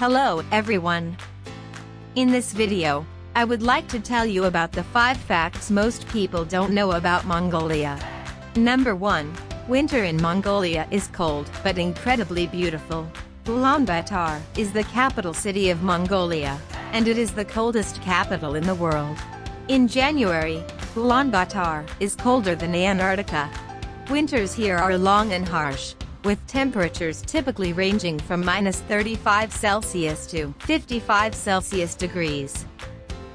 Hello everyone. In this video, I would like to tell you about the 5 facts most people don't know about Mongolia. Number 1. Winter in Mongolia is cold, but incredibly beautiful. Ulaanbaatar is the capital city of Mongolia, and it is the coldest capital in the world. In January, Ulaanbaatar is colder than Antarctica. Winters here are long and harsh, with temperatures typically ranging from -35 Celsius to 55 Celsius degrees.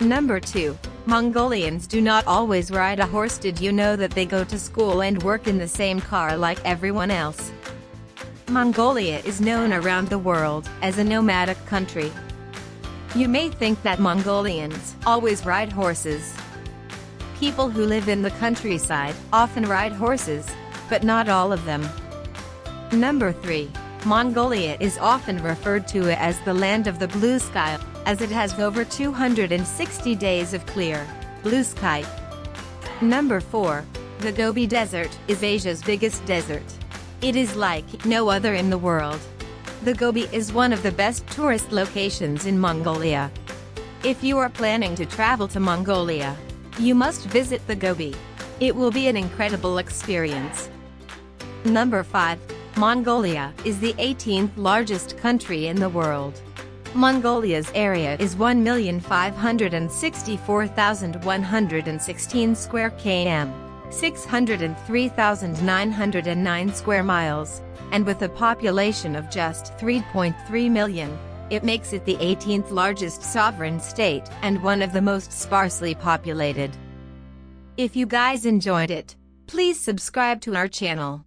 Number 2. Mongolians do not always ride a horse. Did you know that they go to school and work in the same car like everyone else? Mongolia is known around the world as a nomadic country. You may think that Mongolians always ride horses. People who live in the countryside often ride horses, but not all of them. Number 3. Mongolia is often referred to as the land of the blue sky, as it has over 260 days of clear, blue sky. Number 4. The Gobi Desert is Asia's biggest desert. It is like no other in the world. The Gobi is one of the best tourist locations in Mongolia. If you are planning to travel to Mongolia, you must visit the Gobi. It will be an incredible experience. Number 5. Mongolia is the 18th largest country in the world. Mongolia's area is 1,564,116 square km, 603,909 square miles, and with a population of just 3.3 million, it makes it the 18th largest sovereign state and one of the most sparsely populated. If you guys enjoyed it, please subscribe to our channel.